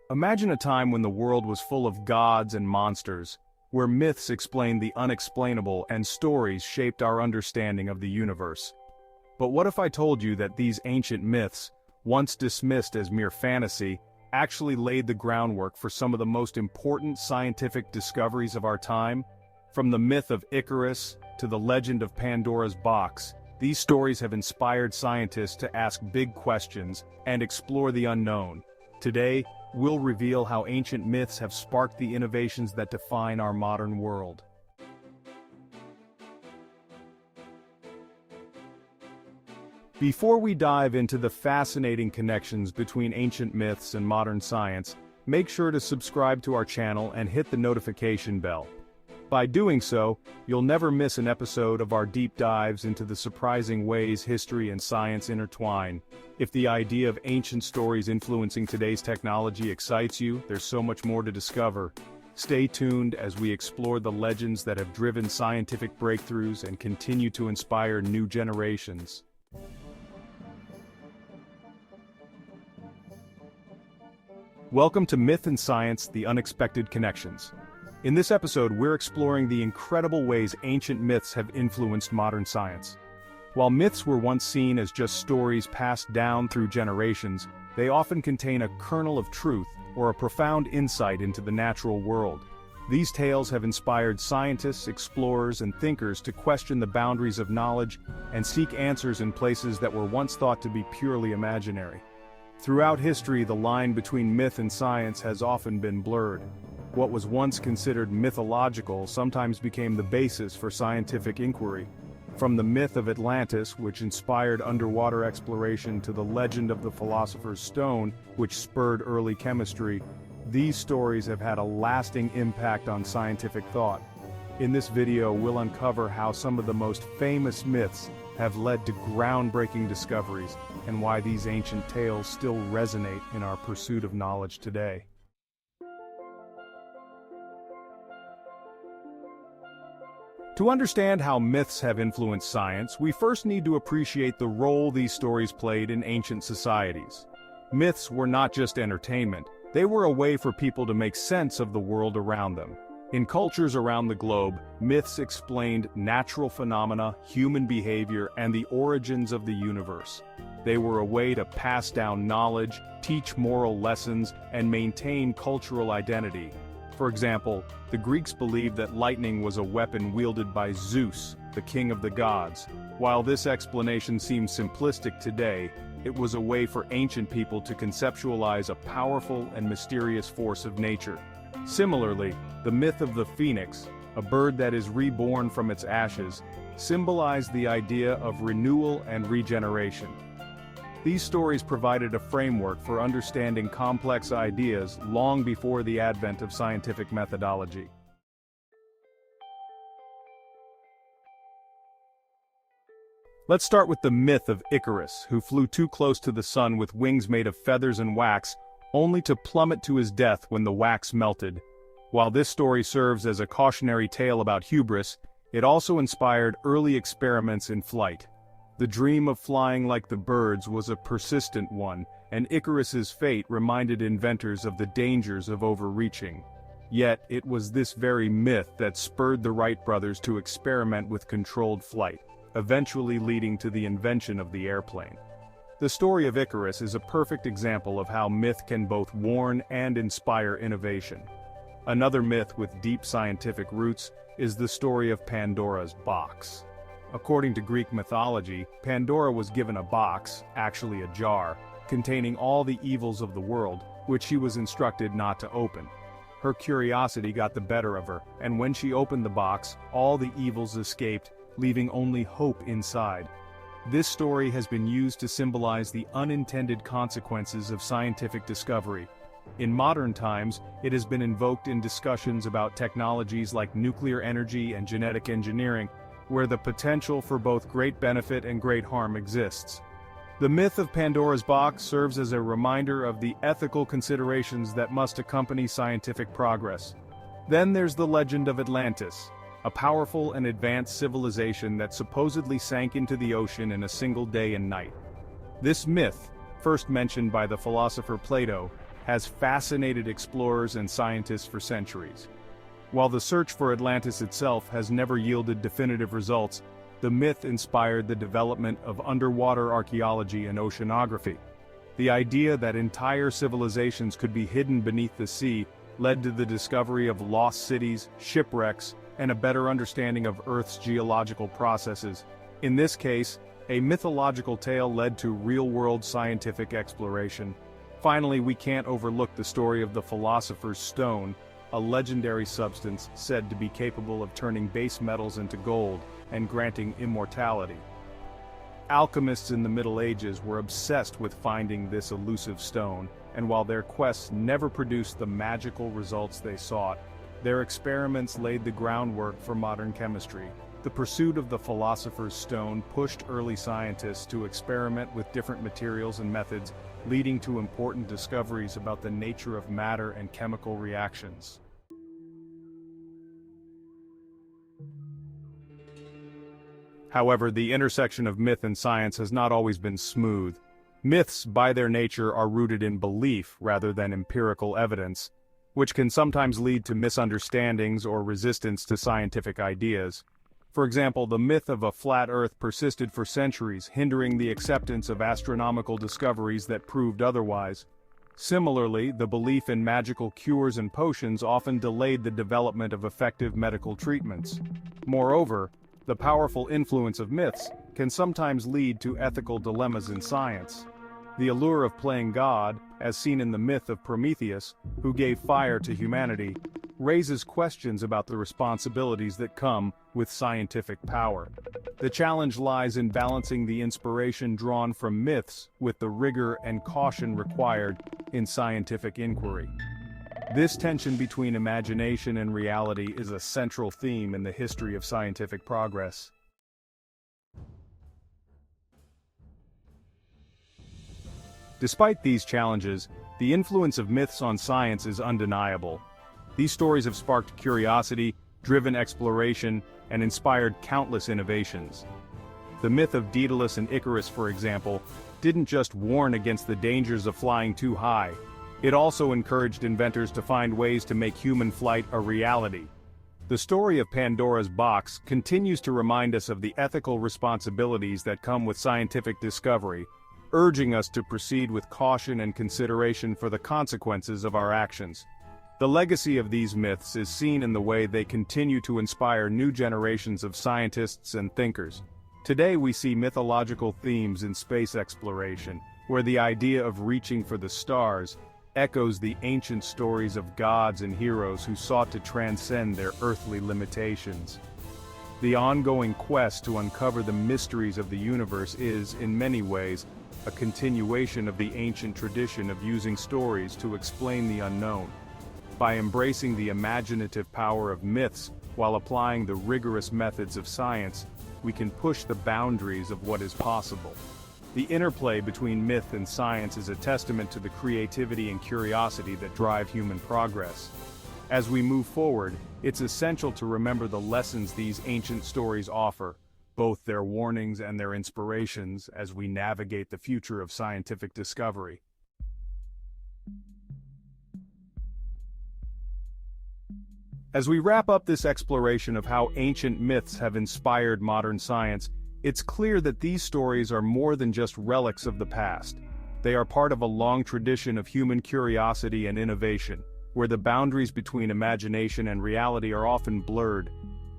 Imagine a time when the world was full of gods and monsters, where myths explained the unexplainable and stories shaped our understanding of the universe. But what if I told you that these ancient myths, once dismissed as mere fantasy, actually laid the groundwork for some of the most important scientific discoveries of our time? From the myth of Icarus to the legend of Pandora's box, these stories have inspired scientists to ask big questions and explore the unknown. Today, we'll reveal how ancient myths have sparked the innovations that define our modern world. Before we dive into the fascinating connections between ancient myths and modern science, make sure to subscribe to our channel and hit the notification bell. By doing so, you'll never miss an episode of our deep dives into the surprising ways history and science intertwine. If the idea of ancient stories influencing today's technology excites you, there's so much more to discover. Stay tuned as we explore the legends that have driven scientific breakthroughs and continue to inspire new generations. Welcome to Myth and Science: The Unexpected Connections. In this episode, we're exploring the incredible ways ancient myths have influenced modern science. While myths were once seen as just stories passed down through generations, they often contain a kernel of truth or a profound insight into the natural world. These tales have inspired scientists, explorers, and thinkers to question the boundaries of knowledge and seek answers in places that were once thought to be purely imaginary. Throughout history, the line between myth and science has often been blurred. What was once considered mythological sometimes became the basis for scientific inquiry. From the myth of Atlantis, which inspired underwater exploration, to the legend of the philosopher's stone, which spurred early chemistry, these stories have had a lasting impact on scientific thought. In this video, we'll uncover how some of the most famous myths have led to groundbreaking discoveries, and why these ancient tales still resonate in our pursuit of knowledge today. To understand how myths have influenced science, we first need to appreciate the role these stories played in ancient societies. Myths were not just entertainment, they were a way for people to make sense of the world around them. In cultures around the globe, myths explained natural phenomena, human behavior, and the origins of the universe. They were a way to pass down knowledge, teach moral lessons, and maintain cultural identity. For example, the Greeks believed that lightning was a weapon wielded by Zeus, the king of the gods. While this explanation seems simplistic today, it was a way for ancient people to conceptualize a powerful and mysterious force of nature. Similarly, the myth of the phoenix, a bird that is reborn from its ashes, symbolized the idea of renewal and regeneration. These stories provided a framework for understanding complex ideas long before the advent of scientific methodology. Let's start with the myth of Icarus, who flew too close to the sun with wings made of feathers and wax, only to plummet to his death when the wax melted. While this story serves as a cautionary tale about hubris, it also inspired early experiments in flight. The dream of flying like the birds was a persistent one, and Icarus's fate reminded inventors of the dangers of overreaching. Yet, it was this very myth that spurred the Wright brothers to experiment with controlled flight, eventually leading to the invention of the airplane. The story of Icarus is a perfect example of how myth can both warn and inspire innovation. Another myth with deep scientific roots is the story of Pandora's box. According to Greek mythology, Pandora was given a box, actually a jar, containing all the evils of the world, which she was instructed not to open. Her curiosity got the better of her, and when she opened the box, all the evils escaped, leaving only hope inside. This story has been used to symbolize the unintended consequences of scientific discovery. In modern times, it has been invoked in discussions about technologies like nuclear energy and genetic engineering, where the potential for both great benefit and great harm exists. The myth of Pandora's box serves as a reminder of the ethical considerations that must accompany scientific progress. Then there's the legend of Atlantis, a powerful and advanced civilization that supposedly sank into the ocean in a single day and night. This myth, first mentioned by the philosopher Plato, has fascinated explorers and scientists for centuries. While the search for Atlantis itself has never yielded definitive results, the myth inspired the development of underwater archaeology and oceanography. The idea that entire civilizations could be hidden beneath the sea led to the discovery of lost cities, shipwrecks, and a better understanding of Earth's geological processes. In this case, a mythological tale led to real-world scientific exploration. Finally, we can't overlook the story of the Philosopher's Stone, a legendary substance said to be capable of turning base metals into gold and granting immortality. Alchemists in the Middle Ages were obsessed with finding this elusive stone, and while their quests never produced the magical results they sought, their experiments laid the groundwork for modern chemistry. The pursuit of the Philosopher's Stone pushed early scientists to experiment with different materials and methods, leading to important discoveries about the nature of matter and chemical reactions. However, the intersection of myth and science has not always been smooth. Myths, by their nature, are rooted in belief rather than empirical evidence, which can sometimes lead to misunderstandings or resistance to scientific ideas. For example, the myth of a flat Earth persisted for centuries, hindering the acceptance of astronomical discoveries that proved otherwise. Similarly, the belief in magical cures and potions often delayed the development of effective medical treatments. Moreover, the powerful influence of myths can sometimes lead to ethical dilemmas in science. The allure of playing God, as seen in the myth of Prometheus, who gave fire to humanity, raises questions about the responsibilities that come with scientific power. The challenge lies in balancing the inspiration drawn from myths with the rigor and caution required in scientific inquiry. This tension between imagination and reality is a central theme in the history of scientific progress. Despite these challenges, the influence of myths on science is undeniable. These stories have sparked curiosity, driven exploration, and inspired countless innovations. The myth of Daedalus and Icarus, for example, didn't just warn against the dangers of flying too high. It also encouraged inventors to find ways to make human flight a reality. The story of Pandora's box continues to remind us of the ethical responsibilities that come with scientific discovery, urging us to proceed with caution and consideration for the consequences of our actions. The legacy of these myths is seen in the way they continue to inspire new generations of scientists and thinkers. Today we see mythological themes in space exploration, where the idea of reaching for the stars echoes the ancient stories of gods and heroes who sought to transcend their earthly limitations. The ongoing quest to uncover the mysteries of the universe is, in many ways, a continuation of the ancient tradition of using stories to explain the unknown. By embracing the imaginative power of myths while applying the rigorous methods of science, we can push the boundaries of what is possible. The interplay between myth and science is a testament to the creativity and curiosity that drive human progress. As we move forward, it's essential to remember the lessons these ancient stories offer, both their warnings and their inspirations, as we navigate the future of scientific discovery. As we wrap up this exploration of how ancient myths have inspired modern science, it's clear that these stories are more than just relics of the past. They are part of a long tradition of human curiosity and innovation, where the boundaries between imagination and reality are often blurred.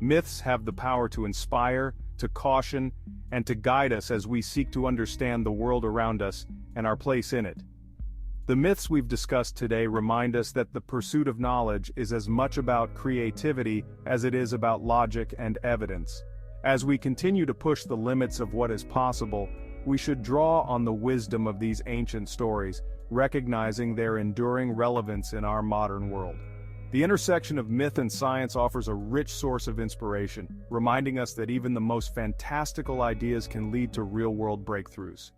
Myths have the power to inspire, to caution, and to guide us as we seek to understand the world around us and our place in it. The myths we've discussed today remind us that the pursuit of knowledge is as much about creativity as it is about logic and evidence. As we continue to push the limits of what is possible, we should draw on the wisdom of these ancient stories, recognizing their enduring relevance in our modern world. The intersection of myth and science offers a rich source of inspiration, reminding us that even the most fantastical ideas can lead to real-world breakthroughs.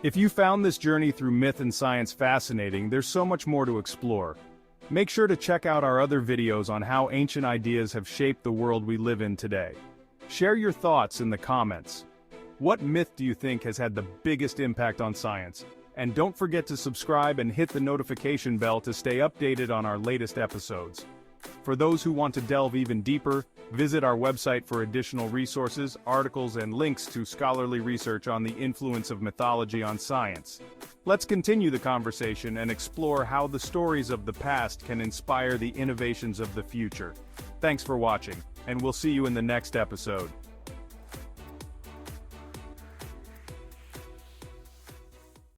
If you found this journey through myth and science fascinating, there's so much more to explore. Make sure to check out our other videos on how ancient ideas have shaped the world we live in today. Share your thoughts in the comments. What myth do you think has had the biggest impact on science? And don't forget to subscribe and hit the notification bell to stay updated on our latest episodes. For those who want to delve even deeper, visit our website for additional resources, articles, and links to scholarly research on the influence of mythology on science. Let's continue the conversation and explore how the stories of the past can inspire the innovations of the future. Thanks for watching, and we'll see you in the next episode.